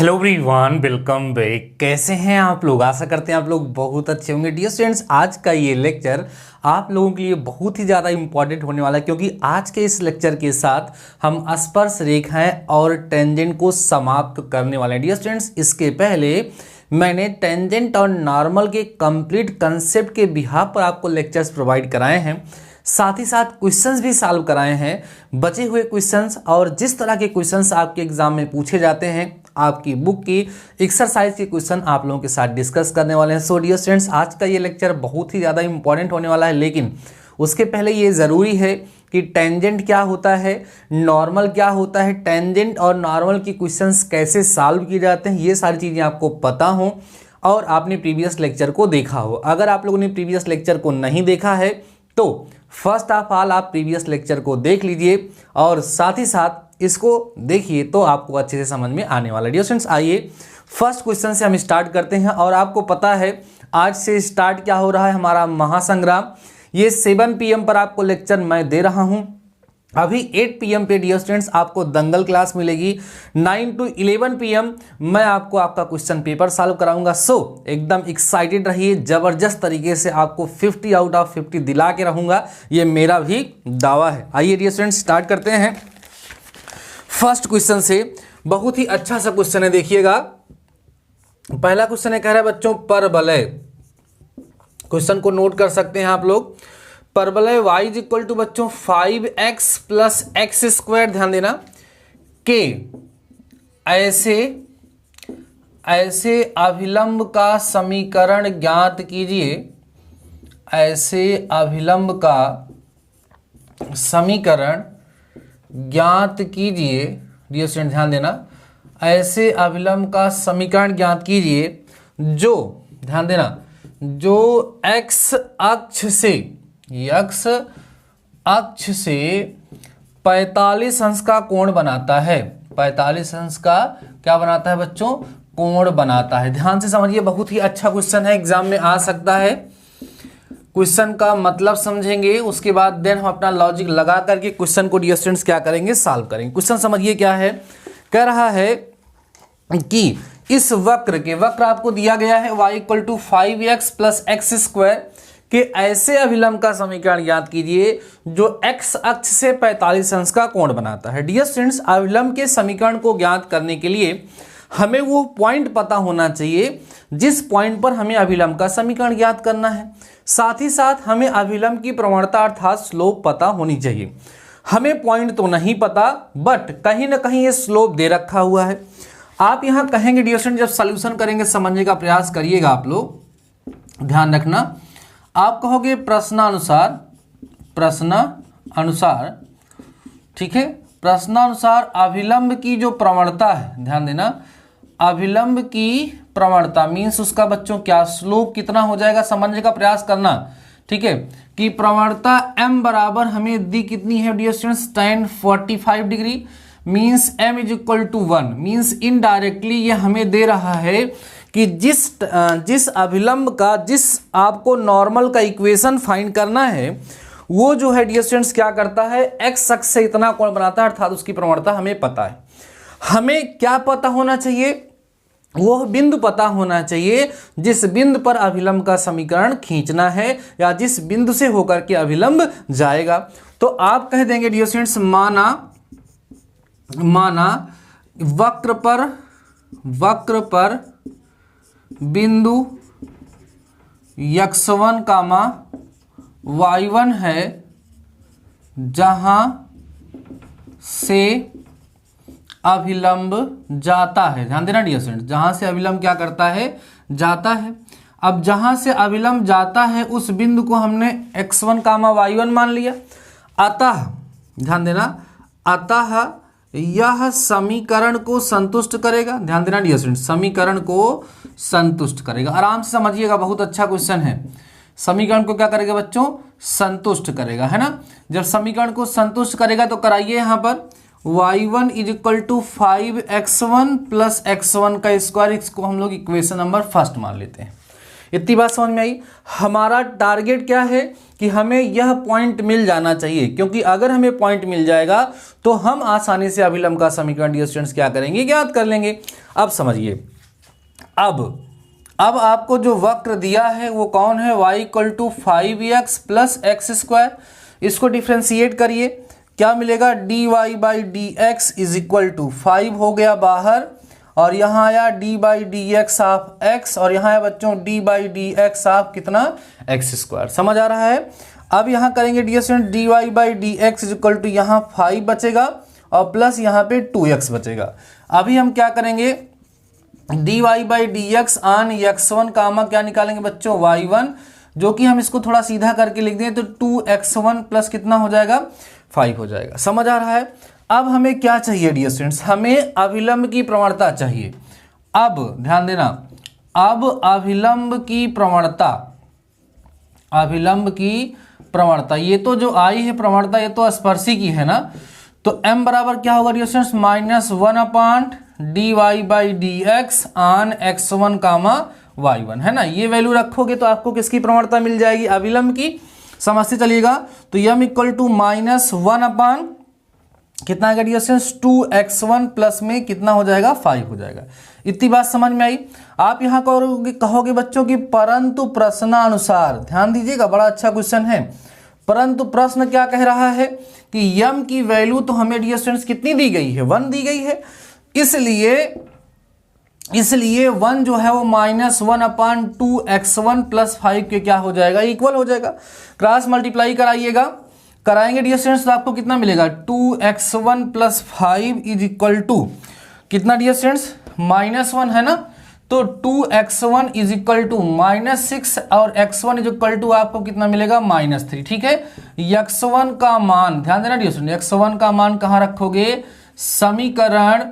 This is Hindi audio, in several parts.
Hello everyone, welcome back. कैसे हैं आप लोग? आशा करते हैं आप लोग बहुत अच्छे होंगे। डियर स्टूडेंट्स, आज का ये लेक्चर आप लोगों के लिए बहुत ही ज़्यादा इंपॉर्टेंट होने वाला है, क्योंकि आज के इस लेक्चर के साथ हम स्पर्श रेखाएं और टेंजेंट को समाप्त करने वाले हैं। डियर स्टूडेंट्स, इसके पहले मैंने टेंजेंट और नॉर्मल के कंप्लीट कंसेप्ट के बिहाफ पर आपको लेक्चर्स प्रोवाइड कराए हैं, साथ ही साथ क्वेश्चंस भी सॉल्व कराए हैं, बचे हुए क्वेश्चंस और जिस तरह के क्वेश्चंस आपके एग्जाम में पूछे जाते हैं, आपकी बुक की एक्सरसाइज के क्वेश्चन आप लोगों के साथ डिस्कस करने वाले हैं। सो डियर स्टूडेंट्स, आज का ये लेक्चर बहुत ही ज़्यादा इंपॉर्टेंट होने वाला है, लेकिन उसके पहले ये ज़रूरी है कि टेंजेंट क्या होता है, नॉर्मल क्या होता है, टेंजेंट और नॉर्मल की क्वेश्चंस कैसे सॉल्व किए जाते हैं, ये सारी चीज़ें आपको पता हो और आपने प्रीवियस लेक्चर को देखा हो। अगर आप लोगों ने प्रीवियस लेक्चर को नहीं देखा है तो फर्स्ट ऑफ ऑल आप प्रीवियस लेक्चर को देख लीजिए और साथ ही साथ इसको देखिए तो आपको अच्छे से समझ में आने वाला है। डियर स्टूडेंट्स, आइए फर्स्ट क्वेश्चन से हम स्टार्ट करते हैं। और आपको पता है आज से स्टार्ट क्या हो रहा है, हमारा महासंग्राम। ये 7 PM पर आपको लेक्चर मैं दे रहा हूं। अभी 8 PM पे डियर स्टूडेंट्स आपको दंगल क्लास मिलेगी। 9 to 11 PM मैं आपको आपका क्वेश्चन पेपर सॉल्व कराऊंगा। सो एकदम एक्साइटेड रहिए, जबरदस्त तरीके से आपको 50 out of 50 दिला के रहूंगा, ये मेरा भी दावा है। आइए डियर स्टूडेंट्स स्टार्ट करते हैं फर्स्ट क्वेश्चन से। बहुत ही अच्छा सा क्वेश्चन है, देखिएगा। पहला क्वेश्चन है, कह रहा है बच्चों परवलय। क्वेश्चन को नोट कर सकते हैं आप लोग। परवलय y इज इक्वल टू बच्चों 5x प्लस एक्स स्क्वायर, ध्यान देना, के ऐसे अभिलंब का समीकरण ज्ञात कीजिए। ऐसे अभिलंब का समीकरण ज्ञात कीजिए। डियर स्टूडेंट ध्यान देना, ऐसे अभिलंब का समीकरण ज्ञात कीजिए जो, ध्यान देना, जो x अक्ष से 45 अंश का कोण बनाता है। 45 अंश का क्या बनाता है बच्चों? कोण बनाता है। ध्यान से समझिए, बहुत ही अच्छा क्वेश्चन है, एग्जाम में आ सकता है। क्वेश्चन का मतलब समझेंगे, उसके बाद देन हम अपना लॉजिक लगा करके क्वेश्चन को डियर स्टूडेंट्स क्या करेंगे, सॉल्व करेंगे। क्वेश्चन समझिए क्या है, कह रहा है कि इस वक्र आपको दिया गया है y equal to 5x plus x square के ऐसे अभिलंब का समीकरण ज्ञात कीजिए जो x अक्ष से 45 अंश का कोण बनाता है। डियर स्टूडेंट्स, अभिलंब के समीकरण को ज्ञात करने के लिए हमें वो पॉइंट पता होना चाहिए जिस पॉइंट पर हमें अभिलंब का समीकरण ज्ञात करना है। साथ ही साथ हमें अभिलंब की प्रवणता अर्थात स्लोप पता होनी चाहिए। हमें पॉइंट तो नहीं पता, बट कहीं ना कहीं ये स्लोप दे रखा हुआ है। आप यहां कहेंगे डियर स्टूडेंट, जब सॉल्यूशन करेंगे समझने का प्रयास करिएगा आप लोग, ध्यान रखना। आप कहोगे प्रश्नानुसार, ठीक है, प्रश्नानुसार अभिलंब की जो प्रवणता है, ध्यान देना, अभिलंब की प्रवणता मीन्स उसका बच्चों क्या स्लोप कितना हो जाएगा, समझने का प्रयास करना, ठीक है, कि प्रवणता m बराबर हमें दी कितनी है dear students, tan 45 degree, means m is equal to 1। Means indirectly ये हमें दे रहा है कि जिस अभिलंब का, जिस आपको नॉर्मल का इक्वेशन फाइंड करना है, वो जो है डियर स्टूडेंट्स क्या करता है, x अक्ष से इतना कोण बनाता है, अर्थात उसकी प्रवणता हमें पता है। हमें क्या पता होना चाहिए, वो बिंदु पता होना चाहिए जिस बिंदु पर अभिलंब का समीकरण खींचना है या जिस बिंदु से होकर के अभिलंब जाएगा। तो आप कह देंगे डियर स्टूडेंट्स, माना वक्र पर बिंदु x1, y1 है जहां से अभिलंब जाता है। ध्यान देना डियर स्टूडेंट, जहां से अभिलंब क्या करता है, जाता है। अब जहां से अभिलंब जाता है उस बिंदु को हमने x1, y1 मान लिया। अतः ध्यान देना, अतः यह समीकरण को संतुष्ट करेगा। ध्यान देना डियर स्टूडेंट, समीकरण को संतुष्ट करेगा। आराम से समझिएगा, बहुत अच्छा क्वेश्चन है। समीकरण को क्या करेगा बच्चों, संतुष्ट करेगा, है ना। जब समीकरण को संतुष्ट करेगा तो कराइए यहां पर y1 is equal to 5x1 plus x1 का स्क्वायर, इसको हम लोग इक्वेशन नंबर फर्स्ट मान लेते हैं। इतनी बात समझ में आई। हमारा टारगेट क्या है कि हमें यह पॉइंट मिल जाना चाहिए, क्योंकि अगर हमें पॉइंट मिल जाएगा तो हम आसानी से अभिलंब का समीकरण डियर स्टूडेंट्स क्या करेंगे, ज्ञात कर लेंगे। अब समझिए, अब आपको जो वक्र दिया है वो कौन है, y equal to 5x plus x square. इसको डिफ्रेंशिएट करिए, क्या मिलेगा, dy by D x is equal to 5 हो गया बाहर, और यहाँ आया d by D x of x, और यहाँ आया बच्चों d by D x of कितना, एक्स स्क्वायर। समझ आ रहा है। अब यहाँ करेंगे dear student, d Y by D x is equal to यहाँ 5 बचेगा और प्लस यहाँ पे 2x बचेगा। अभी हम क्या करेंगे, d Y by D x on x1 comma क्या निकालेंगे बच्चों, y1, जो कि हम इसको थोड़ा सीधा करके लिख दें तो 2x1 प्लस कितना हो जाएगा, 5 हो जाएगा। समझ आ रहा है। अब हमें क्या चाहिए डियर स्टूडेंट्स, हमें अभिलंब की प्रवणता चाहिए। अब ध्यान देना, अब अभिलंब की प्रवणता, ये तो जो आई है प्रवणता, ये तो स्पर्शी की है ना, तो m बराबर क्या होगा dear students, -1 upon d Y by D x on x1 comma y1, है ना। ये वैल्यू रखोगे तो आपको किसकी प्रवणता मिल जाएगी, अभिलंब की। समझते चलिएगा। तो m इक्वल टू -1 अपॉन कितना आएगा डियर स्टूडेंट्स, 2x1 प्लस में कितना हो जाएगा, 5 हो जाएगा। इतनी बात समझ में आई। आप यहाँ कहोगे बच्चों की परंतु प्रश्नानुसार, ध्यान दीजिएगा, बड़ा अच्छा क्वेश्चन है। परंतु प्रश्न क्या कह रहा है कि यम की वैल्यू तो हमें डियर स्टूडेंट्स कितनी दी गई है, 1 दी गई है, इसलिए 1 जो है वो -1 अपॉन 2x1 प्लस 5 के क्या हो जाएगा, इक्वल हो जाएगा। क्रॉस मल्टीप्लाई कराएंगे डियर स्टूडेंट्स तो आपको कितना मिलेगा, 2x1 plus 5 is equal to कितना डियर स्टूडेंट्स, -1 है ना, तो 2x1 इज इक्वल टू -6 और x1 इज इक्वल टू आपको कितना मिलेगा, -3। ठीक है। x1 का मान ध्यान देना डियर स्टूडेंट, x1 का मान कहाँ रखोगे, समीकरण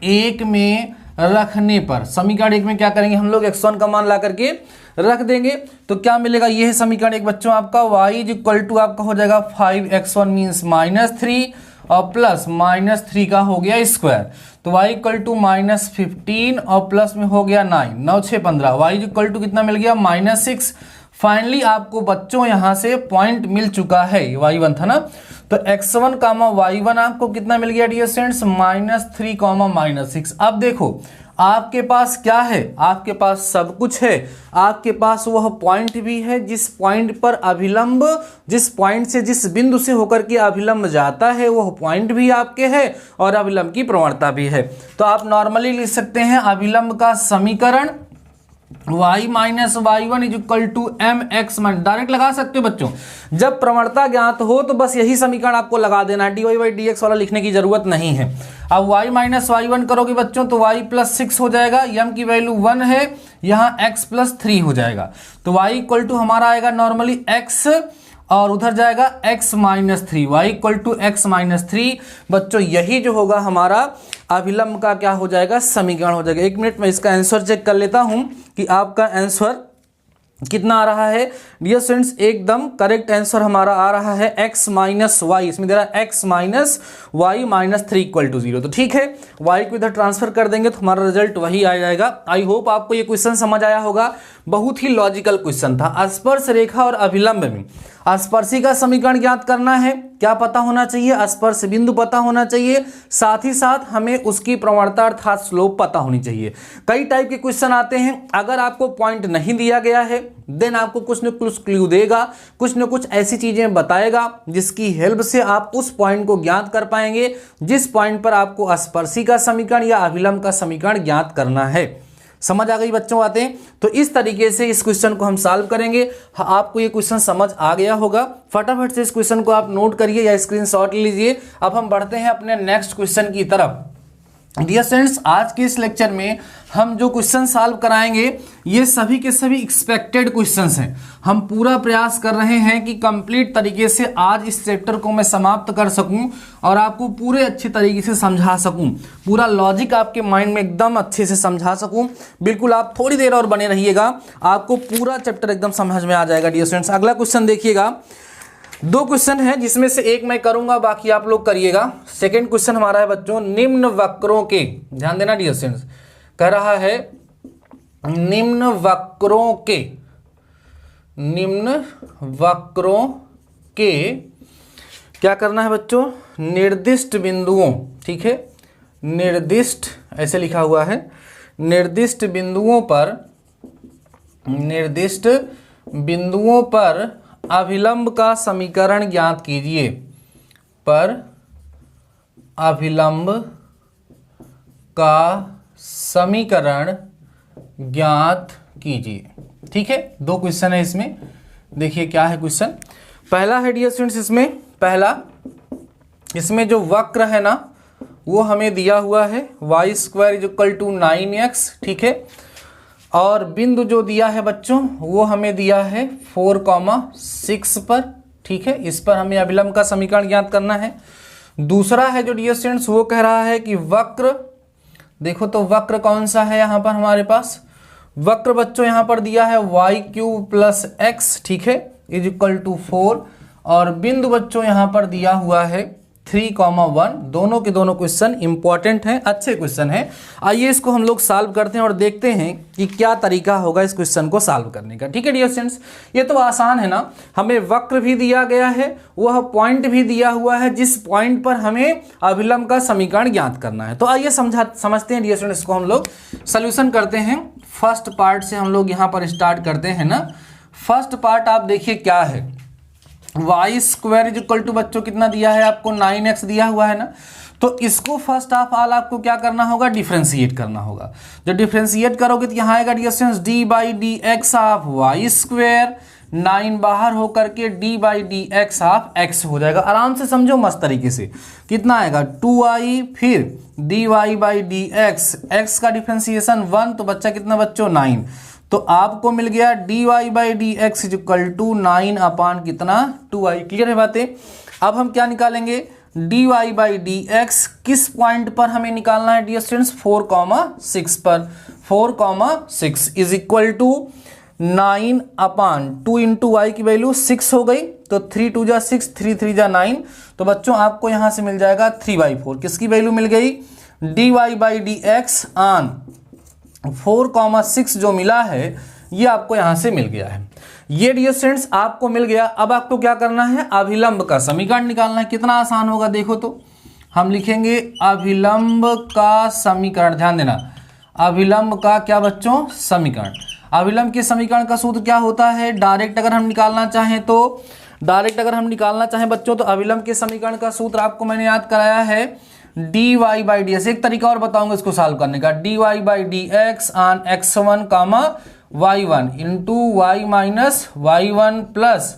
1 में रखने पर। समीकरण 1 में क्या करेंगे हम लोग, x1 का मान ला करके रख देंगे तो क्या मिलेगा, ये है समीकरण 1 बच्चों आपका, y इज इक्वल टू आपका हो जाएगा 5x1 मीन्स -3 और प्लस -3 का हो गया स्क्वायर, तो y इक्वल टू -15 और प्लस में हो गया 9, 9 6 15, y इक्वल टू कितना मिल गया, -6। फाइनली आपको बच्चों यहां से पॉइंट मिल चुका है, y1 था ना, तो x1 कामा y1 आपको कितना मिल गया डियर स्टूडेंट्स, -3 कामा -6। अब देखो आपके पास क्या है, आपके पास सब कुछ है, आपके पास वह पॉइंट भी है जिस पॉइंट पर अभिलंब, जिस पॉइंट से, जिस बिंदु से होकर के अभिलंब जाता है वह पॉइंट भी आपके है और अभिलंब की प्रवणता भी है। तो आप नॉर्मली लिख सकते हैं अभिलंब का समीकरण y minus y1 is equal to mx, direct लगा सकते हो बच्चों। जब प्रवणता ज्ञात हो तो बस यही समीकरण आपको लगा देना है, dy बाई dx वाला लिखने की जरूरत नहीं है। अब y माइनस y1 करोगे बच्चों तो y प्लस 6 हो जाएगा, m की वैल्यू 1 है, यहाँ x प्लस 3 हो जाएगा, तो y इक्वल टू हमारा आएगा नॉर्मली x और उधर जाएगा x minus 3, y equal to x minus 3। बच्चों यही जो होगा हमारा अभिलंब का क्या हो जाएगा, समीकरण हो जाएगा। 1 मिनट में इसका आंसर चेक कर लेता हूं कि आपका आंसर कितना आ रहा है। डियर स्टूडेंट्स एकदम करेक्ट आंसर हमारा आ रहा है x माइनस वाई, इसमें दे रहा है x minus y minus 3 equal to 0। तो ठीक है, y को इधर ट्रांसफर कर देंगे तो हमारा रिजल्ट वही आ जाएगा। आई होप आपको ये क्वेश्चन समझ आया होगा, बहुत ही लॉजिकल क्वेश्चन था। स्पर्श रेखा और अभिलंब में स्पर्शी का समीकरण ज्ञात करना है, क्या पता होना चाहिए, स्पर्श बिंदु पता होना चाहिए, साथ ही साथ हमें उसकी प्रवणता अर्थात स्लोप पता होनी चाहिए। कई टाइप के क्वेश्चन आते हैं, अगर आपको पॉइंट नहीं दिया गया है देन आपको कुछ न कुछ क्लू देगा, कुछ न कुछ ऐसी चीजें बताएगा जिसकी हेल्प से आप उस पॉइंट को ज्ञात कर पाएंगे जिस पॉइंट पर आपको स्पर्शी का समीकरण या अभिलंब का समीकरण ज्ञात करना है। समझ आ गई बच्चों बातें? तो इस तरीके से इस क्वेश्चन को हम सॉल्व करेंगे। आपको ये क्वेश्चन समझ आ गया होगा, फटाफट से इस क्वेश्चन को आप नोट करिए या स्क्रीनशॉट लीजिए। अब हम बढ़ते हैं अपने नेक्स्ट क्वेश्चन की तरफ। डियर स्टूडेंट्स, आज के इस लेक्चर में हम जो क्वेश्चन सॉल्व कराएंगे ये सभी के सभी एक्सपेक्टेड क्वेश्चंस हैं। हम पूरा प्रयास कर रहे हैं कि कंप्लीट तरीके से आज इस चैप्टर को मैं समाप्त कर सकूं और आपको पूरे अच्छे तरीके से समझा सकूं, पूरा लॉजिक आपके माइंड में एकदम अच्छे से समझा सकूं। बिल्कुल आप थोड़ी देर और बने रहिएगा, आपको पूरा चैप्टर एकदम समझ में आ जाएगा। डियर स्टूडेंट्स, अगला क्वेश्चन देखिएगा। 2 क्वेश्चन है जिसमें से एक मैं करूंगा, बाकी आप लोग करिएगा। सेकंड क्वेश्चन हमारा है बच्चों, निम्न वक्रों के, ध्यान देना डियर स्टूडेंट्स, कह रहा है निम्न वक्रों के क्या करना है बच्चों, निर्दिष्ट बिंदुओं, ठीक है, निर्दिष्ट ऐसे लिखा हुआ है, निर्दिष्ट बिंदुओं पर अभिलंब का समीकरण ज्ञात कीजिए, पर अभिलंब का समीकरण ज्ञात कीजिए। ठीक है, दो क्वेश्चन है इसमें, देखिए क्या है क्वेश्चन। पहला है डियर स्टूडेंट्स, इसमें जो वक्र है ना वो हमें दिया हुआ है y² = 9x, ठीक है, और बिंदु जो दिया है बच्चों वो हमें दिया है 4,6 पर, ठीक है, इस पर हमें अभिलंब का समीकरण ज्ञात करना है। दूसरा है जो डियर स्टूडेंट्स वो कह रहा है कि वक्र, देखो तो वक्र कौन सा है यहाँ पर हमारे पास, वक्र बच्चों यहाँ पर दिया है y³ + x, ठीक है, = 4, और बिंदु बच्चों यहाँ पर दिया हुआ है 3,1। दोनों के दोनों क्वेश्चन इंपॉर्टेंट हैं, अच्छे क्वेश्चन हैं। आइए इसको हम लोग सॉल्व करते हैं और देखते हैं कि क्या तरीका होगा इस क्वेश्चन को सॉल्व करने का। ठीक है डियर स्टूडेंट्स, ये तो आसान है ना, हमें वक्र भी दिया गया है, वह पॉइंट भी दिया हुआ है जिस पॉइंट पर हमें अभिलंब का समीकरण ज्ञात करना है। तो आइए समझते हैं डियर स्टूडेंट्स, इसको हम लोग सोल्यूशन करते हैं। फर्स्ट पार्ट से हम लोग यहाँ पर स्टार्ट करते हैं ना। फर्स्ट पार्ट आप देखिए क्या है, y² = बच्चों कितना दिया है आपको, 9x दिया हुआ है ना, तो इसको फर्स्ट ऑफ ऑल आपको क्या करना होगा, डिफ्रेंशिएट करना होगा। जब डिफ्रेंशिएट करोगे तो यहाँ आएगा dear students d/dx of y², 9 बाहर होकर के d/dx ऑफ x हो जाएगा। आराम से समझो मस्त तरीके से, कितना आएगा 2i, फिर dy/dx, x का डिफ्रेंशिएशन 1, तो बच्चा कितना बच्चों 9, तो आपको मिल गया dy/dx = 9 कितना 2i। क्लियर है बातें। अब हम क्या निकालेंगे, dy/dx किस पॉइंट पर हमें निकालना है डियर स्टूडेंट्स, 4,6 पर, 4,6 = 9 2 × y की वैल्यू 6 हो गई, तो 3 2 जा 6, 3 3 जा 9, तो बच्चों आपको यहां से मिल जाएगा 3/4। किसकी वैल्यू मिल गई, dy/dx ऑन 4,6 जो मिला है ये आपको यहां से मिल गया है। ये डियर स्टूडेंट्स आपको मिल गया। अब आपको क्या करना है, अभिलंब का समीकरण निकालना है। कितना आसान होगा देखो तो, हम लिखेंगे अभिलंब का समीकरण, ध्यान देना, अभिलंब का क्या बच्चों, समीकरण। अभिलंब के समीकरण का सूत्र क्या होता है, डायरेक्ट अगर हम निकालना चाहें बच्चों, तो अभिलंब के समीकरण का सूत्र आपको मैंने याद कराया है dy/dx। एक तरीका और बताऊंगा इसको सॉल्व करने का, dy/dx on x1, y1 into y-y1 plus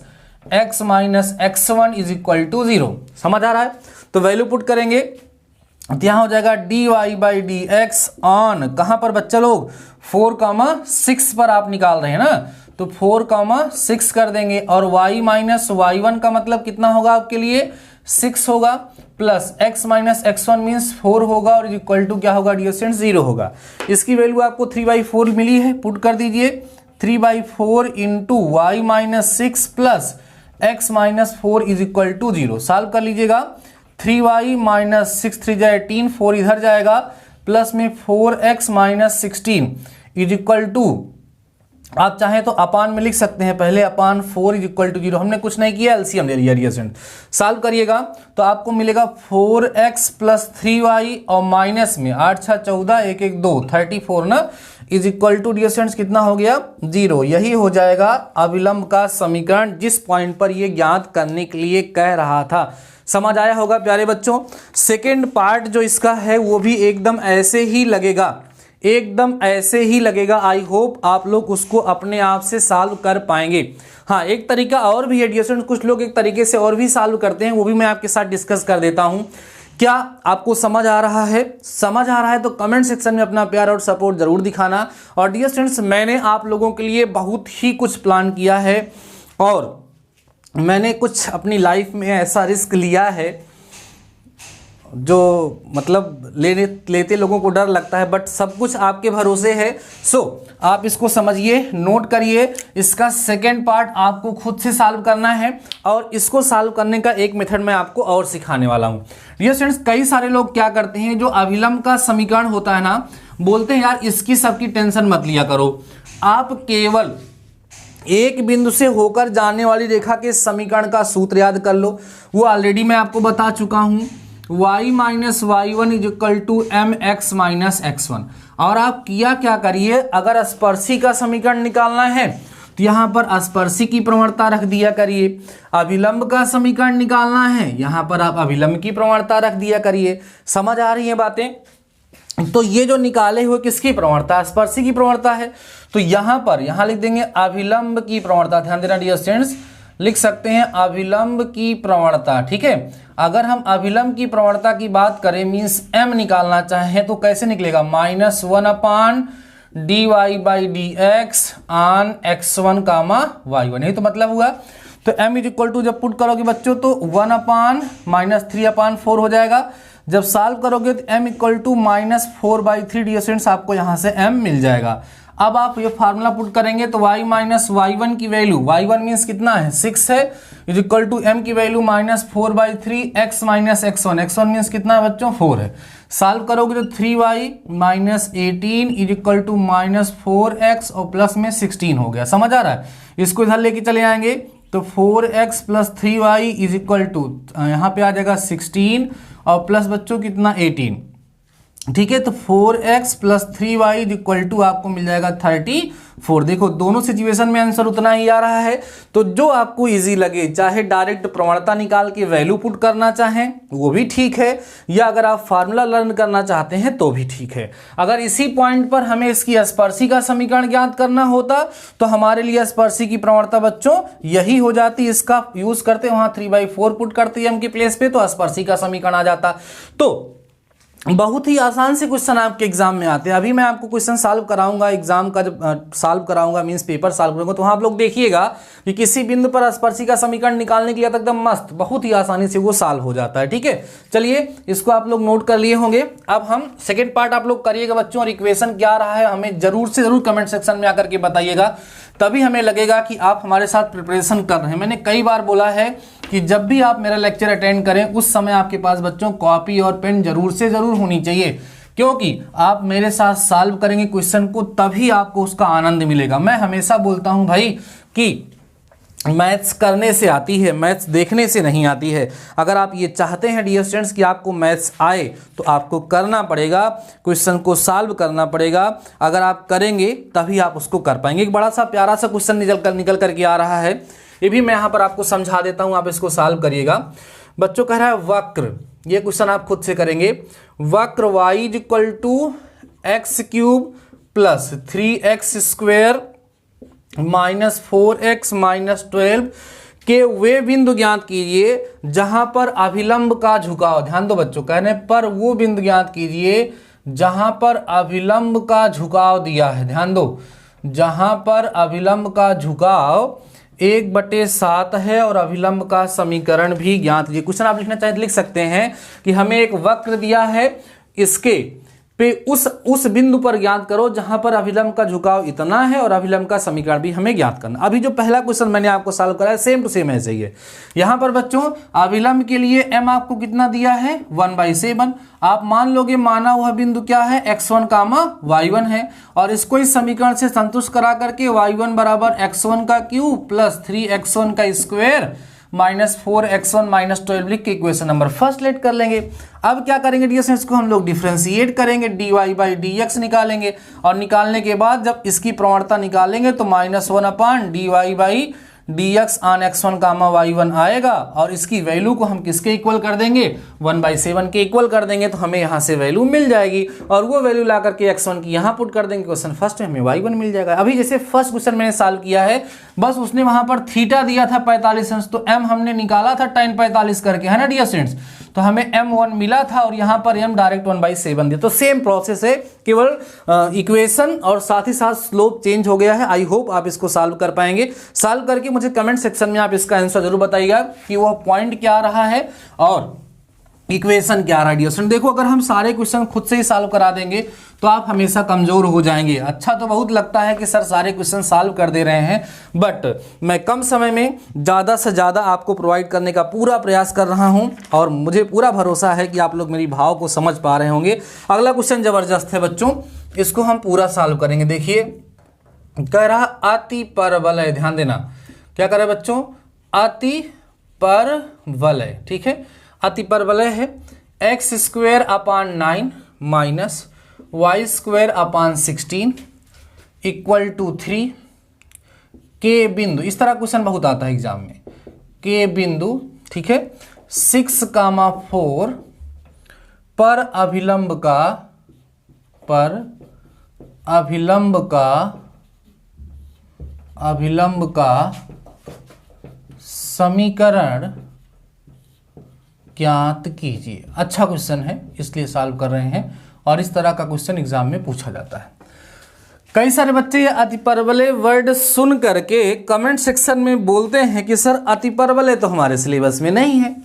x-x1 = 0। समझ आ रहा है, तो वैल्यू पुट करेंगे तो यहाँ हो जाएगा dy/dx ऑन, कहाँ पर बच्चा लोग 4,6 पर आप निकाल रहे हैं ना, तो 4,6 कर देंगे, और y-y1 का मतलब कितना होगा आपके लिए 6 होगा, प्लस x-x1 मीन्स 4 होगा, और इक्वल टू क्या होगा डियर स्टूडेंट्स 0 होगा। इसकी वैल्यू आपको 3/4 मिली है, पुट कर दीजिए 3/4 into y-6 plus x-4 = 0। Solve कर लीजिएगा, 3y-6 3 जा 18, 4 इधर जाएगा, प्लस में 4x-16 = आप चाहें तो अपान में लिख सकते हैं, पहले अपान 4 = 0। हमने कुछ नहीं किया, एलसीएम ले लिया डियर स्टूडेंट। सॉल्व करिएगा तो आपको मिलेगा 4x + 3y और माइनस में 8 6 14 1 1 2 34 ना = डियर स्टूडेंट्स कितना हो गया 0। यही हो जाएगा अभिलंब का समीकरण जिस पॉइंट पर ये ज्ञात करने के लिए कह रहा था। समझ आया होगा प्यारे बच्चों। सेकेंड पार्ट जो इसका है वो भी एकदम ऐसे ही लगेगा, एकदम ऐसे ही लगेगा। आई होप आप लोग उसको अपने आप से सॉल्व कर पाएंगे। हाँ, एक तरीका और भी है डियर स्टूडेंट, कुछ लोग एक तरीके से और भी सॉल्व करते हैं, वो भी मैं आपके साथ डिस्कस कर देता हूं। क्या आपको समझ आ रहा है? समझ आ रहा है तो कमेंट सेक्शन में अपना प्यार और सपोर्ट जरूर दिखाना। और डियर स्टूडेंट्स, मैंने आप लोगों के लिए बहुत ही कुछ प्लान किया है और मैंने कुछ अपनी लाइफ में ऐसा रिस्क लिया है जो मतलब लेते लोगों को डर लगता है, बट सब कुछ आपके भरोसे है। सो आप इसको समझिए, नोट करिए। इसका सेकेंड पार्ट आपको खुद से सॉल्व करना है और इसको सॉल्व करने का एक मेथड मैं आपको और सिखाने वाला हूँ। डियर स्टूडेंट्स, कई सारे लोग क्या करते हैं, जो अभिलंब का समीकरण होता है ना बोलते हैं यार इसकी सबकी टेंशन मत लिया करो, आप केवल एक बिंदु से होकर जाने वाली रेखा के समीकरण का सूत्र याद कर लो। वो ऑलरेडी मैं आपको बता चुका हूं, y minus y one is equal to m x minus x one. और आप किया क्या करिए, अगर स्पर्शी का समीकरण निकालना है तो यहाँ पर स्पर्शी की प्रवणता रख दिया करिए, अभिलंब का समीकरण निकालना है यहाँ पर आप अभिलंब की प्रवणता रख दिया करिए। समझ आ रही है बातें? तो ये जो निकाले हुए किसकी प्रवणता, स्पर्शी की प्रवणता है, तो यहाँ लिख देंगे अभिलंब की प्रवणता। ध्यान देना डियर स्टूडेंट्स, लिख सकते हैं अभिलंब की प्रवणता। ठीक है, अगर हम अभिलंब की प्रवणता की बात करें मीन्स m निकालना चाहें तो कैसे निकलेगा, -1 अपान dy बाई डी एक्स आन x1 कामा y1, यही तो मतलब हुआ। तो m इज इक्वल टू जब पुट करोगे बच्चों तो 1 अपान -3/4 हो जाएगा। जब सॉल्व करोगे तो m equal to -4/3 dear students, आपको यहाँ से m मिल जाएगा। अब आप ये फार्मूला पुट करेंगे तो y माइनस y1 की वैल्यू, y1 मीन्स कितना है 6 है, इज इक्वल टू m की value -4/3 x minus x1, x1 means कितना है बच्चों 4 है। सॉल्व करोगे तो 3y minus 18 is equal to -4x और प्लस में 16 हो गया। समझ आ रहा है? इसको इधर लेके चले आएंगे तो 4x plus 3y is equal to यहाँ पे आ जाएगा 16 और प्लस बच्चों कितना 18। ठीक है, तो 4x plus 3y is equal to आपको मिल जाएगा 34। देखो दोनों सिचुएशन में आंसर उतना ही आ रहा है। तो जो आपको इजी लगे, चाहे डायरेक्ट प्रवणता निकाल के वैल्यू पुट करना चाहें वो भी ठीक है, या अगर आप फार्मूला लर्न करना चाहते हैं तो भी ठीक है। अगर इसी पॉइंट पर हमें इसकी स्पर्शी का समीकरण ज्ञात करना होता तो हमारे लिए स्पर्शी की प्रवणता बच्चों यही हो जाती, इसका यूज करते वहां 3/4 पुट करते m के प्लेस पे तो स्पर्शी का समीकरण आ जाता। तो बहुत ही आसान से क्वेश्चन आपके एग्जाम में आते हैं। अभी मैं आपको क्वेश्चन सॉल्व कराऊंगा, एग्जाम का जब सॉल्व कराऊंगा मींस पेपर सॉल्व करूंगा तो वहां आप लोग देखिएगा कि किसी बिंदु पर स्पर्शी का समीकरण निकालने के लिए एकदम मस्त, बहुत ही आसानी से वो सॉल्व हो जाता है। ठीक है, चलिए इसको आप लोग नोट कर लिए होंगे। अब हम सेकेंड पार्ट आप लोग करिएगा बच्चों, और इक्वेशन क्या रहा है हमें जरूर से जरूर कमेंट सेक्शन में आकर के बताइएगा, तभी हमें लगेगा कि आप हमारे साथ प्रिपरेशन कर रहे हैं। मैंने कई बार बोला है कि जब भी आप मेरा लेक्चर अटेंड करें उस समय आपके पास बच्चों कॉपी और पेन जरूर से जरूर होनी चाहिए, क्योंकि आप मेरे साथ सॉल्व करेंगे क्वेश्चन को तभी आपको उसका आनंद मिलेगा। मैं हमेशा बोलता हूं भाई कि मैथ्स करने से आती है, मैथ्स देखने से नहीं आती है। अगर आप ये चाहते हैं डियर स्टूडेंट्स कि आपको मैथ्स आए तो आपको करना पड़ेगा, क्वेश्चन को सॉल्व करना पड़ेगा। अगर आप करेंगे तभी आप उसको कर पाएंगे। एक बड़ा सा प्यारा सा क्वेश्चन निकल करके आ रहा है, ये भी मैं यहाँ पर आपको समझा देता हूँ, आप इसको सॉल्व करिएगा। बच्चों कह रहा है वक्र, ये क्वेश्चन आप खुद से करेंगे, वक्र y is equal to x³ plus 3x square minus 4x minus 12 के वे बिंदु ज्ञात कीजिए जहां पर अभिलंब का झुकाव, ध्यान दो बच्चों, कहने पर वो बिंदु ज्ञात कीजिए जहां पर अभिलंब का झुकाव दिया है। ध्यान दो, जहां पर अभिलंब का झुकाव 1/7 है और अभिलंब का समीकरण भी ज्ञात कीजिए। क्वेश्चन आप लिखना चाहे तो लिख सकते हैं कि हमें एक वक्र दिया है, इसके पे उस बिंदु पर ज्ञात करो जहां पर अभिलंब का झुकाव इतना है और अभिलंब का समीकरण भी हमें ज्ञात करना। अभी जो पहला क्वेश्चन मैंने आपको सॉल्व कराया सेम टू सेम ऐसे ही है। यहां पर बच्चों अभिलंब के लिए m आपको कितना दिया है 1/7। आप मान लोगे माना हुआ बिंदु क्या है x1 कामा y1 है, और इसको इस समीकरण से संतुष्ट करा करके y1 बराबर x1 का क्यूब प्लस 3x1 का स्क्वायर माइनस 4x1 माइनस 12 लिख के इक्वेशन नंबर फर्स्ट लेट कर लेंगे। अब क्या करेंगे डियर स्टूडेंट्स, इसको हम लोग डिफरेंशिएट करेंगे, dy बाई dx निकालेंगे, और निकालने के बाद जब इसकी प्रवणता निकालेंगे तो -1 अपान dy बाई dx आन x1 कामा y1 आएगा, और इसकी वैल्यू को हम किसके इक्वल कर देंगे 1/7 के इक्वल कर देंगे, तो हमें यहाँ से वैल्यू मिल जाएगी, और वो वैल्यू ला करके x1 की यहाँ पुट कर देंगे, क्वेश्चन फर्स्ट में हमें y1 मिल जाएगा। अभी जैसे फर्स्ट क्वेश्चन मैंने सॉल्व किया है, बस उसने वहां पर थीटा दिया था 45 अंश, तो m हमने निकाला था tan 45 करके, है ना डियर स्टूडेंट्स, तो हमें m1 मिला था और यहाँ पर m डायरेक्ट 1/7 दिया। तो सेम प्रोसेस है, केवल इक्वेशन और साथ ही साथ स्लोप चेंज हो गया है। आई होप आप इसको सॉल्व कर पाएंगे। सॉल्व करके मुझे कमेंट सेक्शन में आप इसका आंसर जरूर बताइएगा कि वो पॉइंट क्या आ रहा है और इक्वेशन क्या रहा है। देखो अगर हम सारे क्वेश्चन खुद से ही सॉल्व करा देंगे तो आप हमेशा कमजोर हो जाएंगे। अच्छा तो बहुत लगता है कि सर सारे क्वेश्चन सॉल्व कर दे रहे हैं, बट मैं कम समय में ज़्यादा से ज़्यादा आपको प्रोवाइड करने का पूरा प्रयास कर रहा हूं, और मुझे पूरा भरोसा है कि आप लोग मेरी भाव को समझ पा रहे होंगे। अगला क्वेश्चन ज़बरदस्त है बच्चों, इसको हम पूरा सॉल्व करेंगे। देखिए कह रहा अति परवलय, ध्यान देना क्या कर रहा है बच्चों, अति परवलय, ठीक है। अति परवलय है x square upon 9 minus y square upon 16 equal to 3 के बिंदु, इस तरह क्वेश्चन बहुत आता है एग्जाम में, के बिंदु, ठीक है, 6,4 पर अभिलंब का समीकरण ज्ञात कीजिए। अच्छा क्वेश्चन है, इसलिए सॉल्व कर रहे हैं, और इस तरह का क्वेश्चन एग्जाम में पूछा जाता है। कई सारे बच्चे ये अतिपरवलय वर्ड सुन करके कमेंट सेक्शन में बोलते हैं कि सर अतिपरवलय तो हमारे सिलेबस में नहीं है।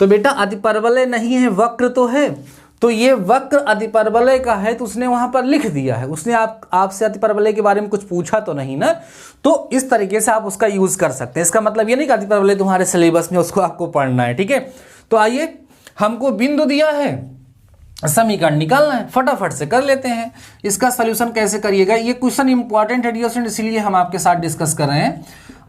तो बेटा अतिपरवलय नहीं है, वक्र तो है, तो ये वक्र अतिपरवलय का है, तो उसने वहां पर लिख दिया है। उसने आपसे अतिपरवलय के बारे में कुछ पूछा तो नहीं ना, तो इस तरीके से आप उसका यूज कर सकते हैं। इसका मतलब ये नहीं कि अतिपरवलय तुम्हारे सिलेबस में उसको आपको पढ़ना है, ठीक है। तो आइए, हमको बिंदु दिया है, समीकरण निकालना है, फटाफट से कर लेते हैं। इसका सॉल्यूशन कैसे करिएगा, ये क्वेश्चन इंपॉर्टेंट है डियर स्टूडेंट, इसीलिए हम आपके साथ डिस्कस कर रहे हैं।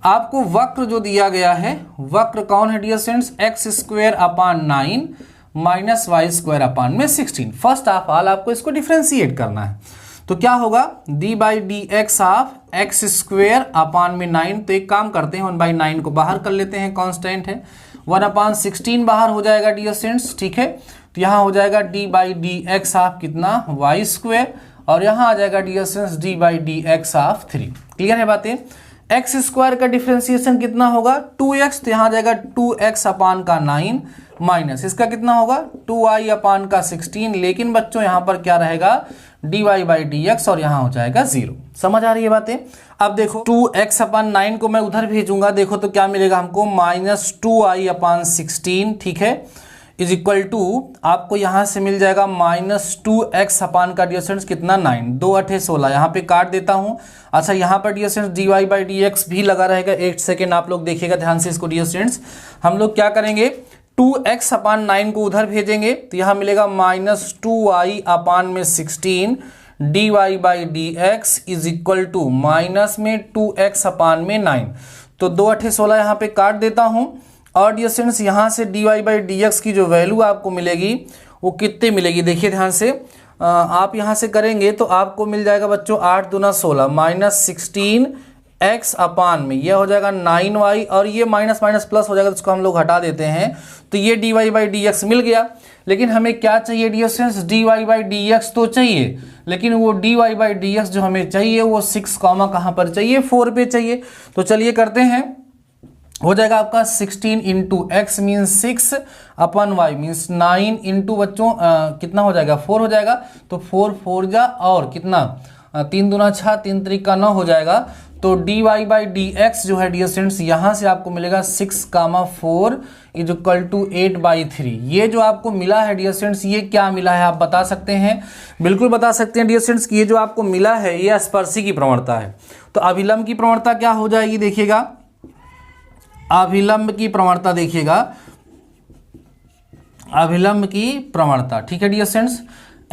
आपको वक्र जो दिया गया है, वक्र कौन है dear students, x square upon 9 minus y square upon में 16। फर्स्ट ऑफ ऑल आपको इसको डिफ्रेंशिएट करना है, तो क्या होगा, D by D x of X square upon में 9। तो एक काम करते हैं, 1/9 को बाहर कर लेते हैं, कांस्टेंट है, 1/16 बाहर हो जाएगा डियर स्टूडेंट्स, ठीक है। तो यहाँ हो जाएगा d by D x of कितना, वाई स्क्वेयर, और यहाँ आ जाएगा dear students d by D x of 3। Clear है बातें। एक्स स्क्वायर का डिफ्रेंसिएशन कितना होगा, 2x, तो यहाँ आ जाएगा 2x अपान का 9 माइनस इसका कितना होगा 2i अपान का 16। लेकिन बच्चों यहाँ पर क्या रहेगा, dy बाई डी एक्स, और यहाँ हो जाएगा 0। समझ आ रही है बातें। अब देखो 2x अपान 9 को मैं उधर भेजूंगा, देखो तो क्या मिलेगा हमको, माइनस 2i अपान 16, ठीक है, इज इक्वल टू आपको यहाँ से मिल जाएगा माइनस 2x अपान का डियर स्टूडेंट्स कितना 9, 2 8 16, यहाँ पे काट देता हूँ। अच्छा यहाँ पर dear students dy by D x भी लगा रहेगा, 1 सेकेंड आप लोग देखिएगा ध्यान से इसको डियर स्टूडेंट्स। हम लोग क्या करेंगे, 2x अपान 9 को उधर भेजेंगे, तो यहाँ मिलेगा माइनस 2i अपान में 16 dy by D x is equal to minus में 2x अपान में 9। तो 2 8 16 यहाँ पे काट देता हूँ, और डियर स्टूडेंट्स यहाँ से dy बाई डी एक्स की जो वैल्यू आपको मिलेगी वो कितने मिलेगी, देखिए ध्यान से। आप यहाँ से करेंगे तो आपको मिल जाएगा बच्चों 8 दूना 16 माइनस 16x अपान में यह हो जाएगा 9y, और ये माइनस माइनस प्लस हो जाएगा, तो इसको हम लोग हटा देते हैं, तो ये dy बाई डी एक्स मिल गया। लेकिन हमें क्या चाहिए dear students, dy by D x तो चाहिए, लेकिन वो dy बाई डी एक्स जो हमें चाहिए वो 6 कॉमा कहाँ पर चाहिए, 4 पे चाहिए। तो चलिए करते हैं, हो जाएगा आपका 16 इंटू एक्स मीन्स 6 अपन वाई मीन्स 9 इंटू बच्चों कितना हो जाएगा 4 हो जाएगा। तो 4 4 जा और कितना 3 दूना 6 3 त्रिका 9 हो जाएगा। तो d Y by D x जो है डियर स्टूडेंट्स यहाँ से आपको मिलेगा 6 कामा 4 इज इक्वल टू 8/3। ये जो आपको मिला है डियर स्टूडेंट्स, ये क्या मिला है आप बता सकते हैं, बिल्कुल बता सकते हैं डियर स्टूडेंट्स कि ये जो आपको मिला है ये स्पर्शी की प्रवणता है। तो अभिलंब की प्रवणता क्या हो जाएगी, देखिएगा अभिलंब की प्रवणता, देखिएगा अभिलंब की प्रवणता, ठीक है डियर स्टूडेंट्स।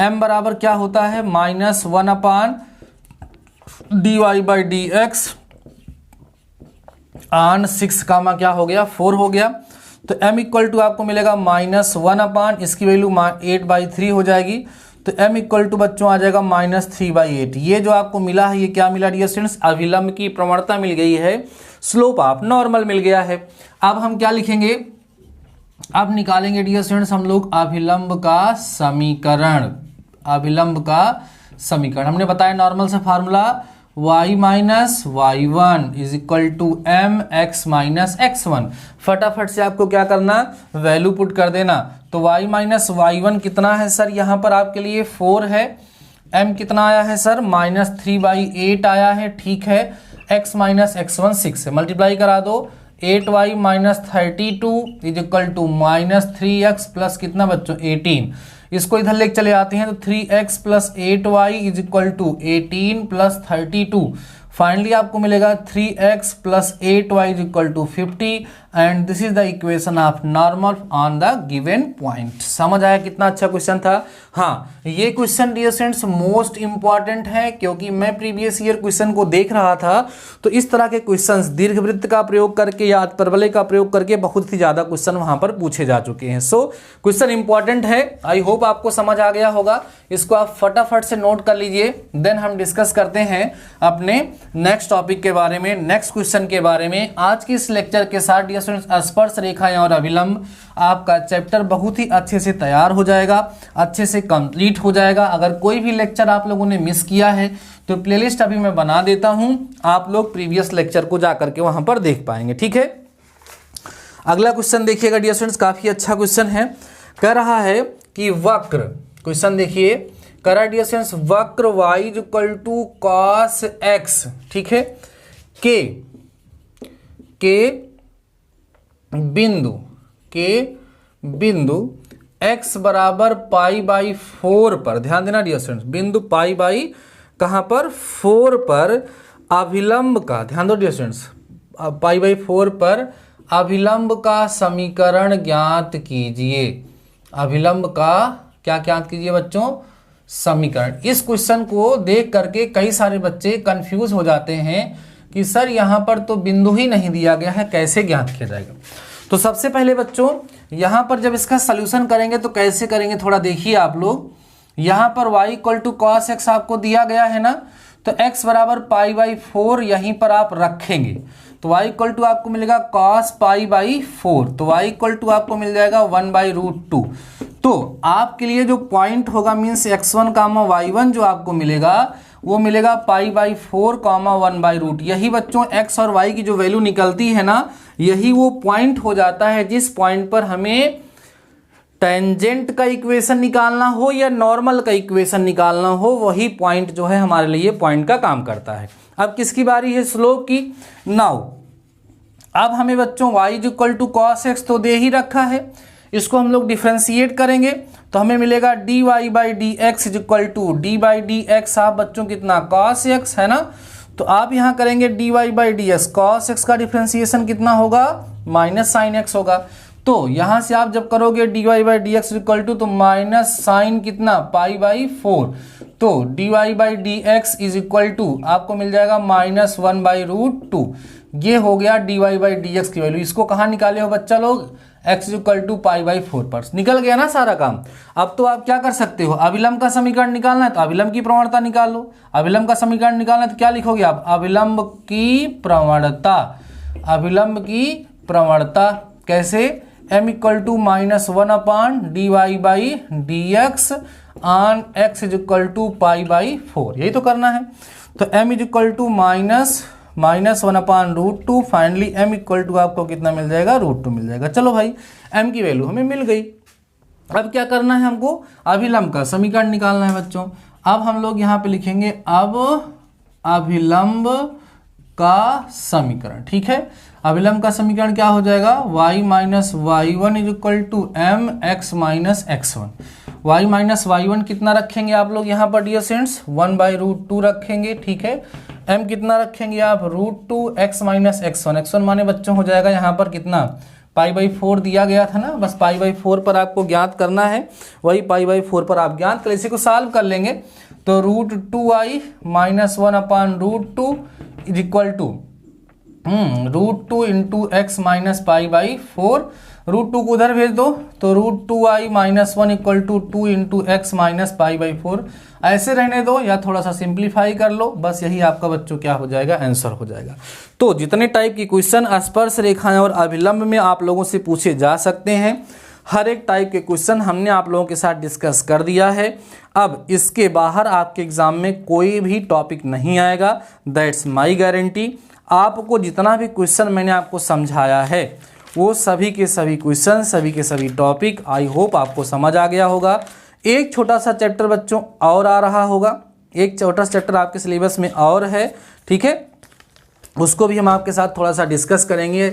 m बराबर क्या होता है, -1 upon D Y by D X on 6 कामा क्या हो गया 4 हो गया। तो m इक्वल टू आपको मिलेगा -1 अपान इसकी वैल्यू 8/3 हो जाएगी। तो m इक्वल टू बच्चों आ जाएगा -3/8। ये जो आपको मिला है ये क्या मिला डियर स्टूडेंट्स, अभिलंब की प्रवणता मिल गई है, स्लोप ऑफ नॉर्मल मिल गया है। अब हम क्या लिखेंगे, अब निकालेंगे डियर स्टूडेंट्स हम लोग अभिलंब का समीकरण। अभिलंब का समीकरण हमने बताया नॉर्मल से formula y minus y1 is equal to m x minus x1। फटाफट से आपको क्या करना, वैल्यू पुट कर देना। तो y माइनस y1 कितना है सर, यहाँ पर आपके लिए 4 है, m कितना आया है सर -3/8 आया है, ठीक है। x माइनस x1 6 से मल्टीप्लाई करा दो, 8y minus 32 is equal to -3x plus कितना बच्चों 18। इसको इधर लेके चले आते हैं तो 3x plus 8y is equal to 18 plus 32। Finally आपको मिलेगा 3x plus 8y is equal to 50। And this is the equation of normal on the given point. समझ आया कितना अच्छा क्वेश्चन था। हाँ, ये question dear students most important है, क्योंकि मैं प्रीवियस ईयर क्वेश्चन को देख रहा था तो इस तरह के क्वेश्चंस दीर्घवृत्त का प्रयोग करके या परवलय का प्रयोग करके बहुत ही ज्यादा क्वेश्चन वहां पर पूछे जा चुके हैं। सो क्वेश्चन इंपॉर्टेंट है, आई होप आपको समझ आ गया होगा। इसको आप फटाफट से नोट कर लीजिए, देन हम डिस्कस करते हैं अपने नेक्स्ट टॉपिक के बारे में, नेक्स्ट क्वेश्चन के बारे में। आज की इस लेक्चर के साथ डियर स्टूडेंट्स स्पर्श रेखाएं और अभिलंब आपका चैप्टर बहुत ही अच्छे से तैयार हो जाएगा, अच्छे से कंप्लीट हो जाएगा। अगर कोई भी लेक्चर आप लोगों ने मिस किया है तो प्लेलिस्ट अभी मैं बना देता हूं, आप लोग प्रीवियस लेक्चर को जाकर के वहां पर देख पाएंगे, ठीक है। अगला क्वेश्चन देखिएगा डियर स्टूडेंट्स, काफी अच्छा क्वेश्चन है। कह रहा है कि वक्र, क्वेश्चन देखिए, कह रहा है डियर स्टूडेंट्स वक्र y equal to cos x, ठीक है, के बिंदु x बराबर π/4 पर, ध्यान देना डियर स्टूडेंट्स, बिंदु π/, कहां पर, 4 पर अभिलंब का, ध्यान दो डियर स्टूडेंट्स, π/4 पर अभिलंब का समीकरण ज्ञात कीजिए। अभिलंब का क्या ज्ञात कीजिए बच्चों, समीकरण। इस क्वेश्चन को देख करके कई सारे बच्चे कंफ्यूज हो जाते हैं कि सर यहाँ पर तो बिंदु ही नहीं दिया गया है, कैसे ज्ञात किया जाएगा। तो सबसे पहले बच्चों यहाँ पर जब इसका सॉल्यूशन करेंगे तो कैसे करेंगे, थोड़ा देखिए आप लोग। यहाँ पर y equal to cos x आपको दिया गया है ना, तो x बराबर π/4 यहीं पर आप रखेंगे, तो y इक्वल टू आपको मिलेगा cos π/4, तो y इक्वल टू आपको मिल जाएगा 1/√2। तो आपके लिए जो पॉइंट होगा मीन्स x1 कामा y1 जो आपको मिलेगा वो मिलेगा π/4 कामा 1/√, यही बच्चों x और y की जो वैल्यू निकलती है ना, यही वो पॉइंट हो जाता है जिस पॉइंट पर हमें टेंजेंट का इक्वेशन निकालना हो या नॉर्मल का इक्वेशन निकालना हो, वही पॉइंट जो है हमारे लिए पॉइंट का काम करता है। अब किसकी बारी है, स्लोप की। नाउ अब हमें बच्चों y equal to cos x तो दे ही रखा है, इसको हम लोग डिफ्रेंशिएट करेंगे तो हमें मिलेगा dy/dx इक्वल टू d/dx आप बच्चों कितना, cos x है ना, तो आप यहाँ करेंगे dy/dx, cos x का डिफ्रेंशिएशन कितना होगा, माइनस साइन x होगा। तो यहाँ से आप जब करोगे dy/dx इक्वल टू, तो माइनस साइन कितना, π/4, तो dy/dx इज इक्वल टू आपको मिल जाएगा -1/√2। ये हो गया dy/dx की वैल्यू। इसको कहाँ निकाले हो बच्चा लोग, x इक्वल टू π/4 पर। निकल गया ना सारा काम। अब तो आप क्या कर सकते हो, अभिलंब का समीकरण निकालना है तो अभिलंब की प्रवणता निकाल लो। अभिलंब का समीकरण निकालना है तो क्या लिखोगे आप, अभिलंब की प्रवणता। अभिलंब की प्रवणता कैसे, m equal to -1/dy/dx on x equal to π/4, यही तो करना है। तो m equal to -1/√2, finally m equal to आपको कितना मिल जाएगा, √2 मिल जाएगा। चलो भाई m की वैल्यू हमें मिल गई। अब क्या करना है हमको, अभिलंब का समीकरण निकालना है बच्चों। अब हम लोग यहाँ पे लिखेंगे अब अभिलंब का समीकरण, ठीक है। अभिलंब का समीकरण क्या हो जाएगा, y minus y1 is equal to m x minus x1। y minus y1 कितना रखेंगे आप लोग यहाँ पर डियर स्टूडेंट्स, 1/√2 रखेंगे, ठीक है। m कितना रखेंगे आप, √2 x माइनस x1। x1 माने बच्चों हो जाएगा यहाँ पर कितना, π/4 दिया गया था ना, बस π/4 पर आपको ज्ञात करना है, वही π/4 पर आप ज्ञात कर, इसी को सॉल्व कर लेंगे तो √2i minus 1/√2 is equal to √2 into x minus π/4। √2 को उधर भेज दो तो √2i minus 1 equal to 2 into x minus π/4। ऐसे रहने दो या थोड़ा सा सिंप्लीफाई कर लो, बस यही आपका बच्चों क्या हो जाएगा, आंसर हो जाएगा। तो जितने टाइप की क्वेश्चन स्पर्श रेखाएं और अभिलंब में आप लोगों से पूछे जा सकते हैं, हर एक टाइप के क्वेश्चन हमने आप लोगों के साथ डिस्कस कर दिया है। अब इसके बाहर आपके एग्जाम में कोई भी टॉपिक नहीं आएगा, दैट्स माई गारंटी। आपको जितना भी क्वेश्चन मैंने आपको समझाया है वो सभी के सभी क्वेश्चन, सभी के सभी टॉपिक आई होप आपको समझ आ गया होगा। एक छोटा सा चैप्टर बच्चों और आ रहा होगा, एक छोटा सा चैप्टर आपके सिलेबस में और है, ठीक है, उसको भी हम आपके साथ थोड़ा सा डिस्कस करेंगे।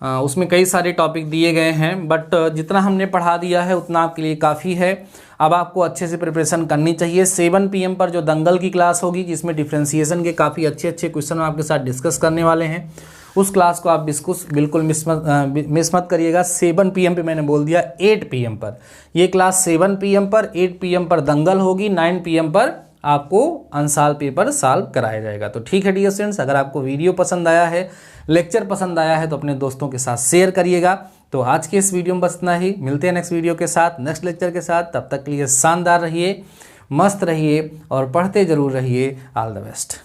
उसमें कई सारे टॉपिक दिए गए हैं, बट जितना हमने पढ़ा दिया है उतना आपके लिए काफ़ी है। अब आपको अच्छे से प्रिपरेशन करनी चाहिए। 7 PM पर जो दंगल की क्लास होगी जिसमें डिफ्रेंशिएशन के काफ़ी अच्छे क्वेश्चन आपके साथ डिस्कस करने वाले हैं, उस क्लास को आप बिल्कुल मिस मत करिएगा। 7 PM पे मैंने बोल दिया, 8 PM पर ये क्लास 7 PM पर, 8 PM पर दंगल होगी, 9 PM पर आपको अनसाल्व पेपर सॉल्व कराया जाएगा। तो ठीक है डियर स्टूडेंट्स, अगर आपको वीडियो पसंद आया है, लेक्चर पसंद आया है तो अपने दोस्तों के साथ शेयर करिएगा। तो आज के इस वीडियो में बस इतना ही, मिलते हैं नेक्स्ट वीडियो के साथ, नेक्स्ट लेक्चर के साथ। तब तक के लिए शानदार रहिए, मस्त रहिए और पढ़ते जरूर रहिए। All the best.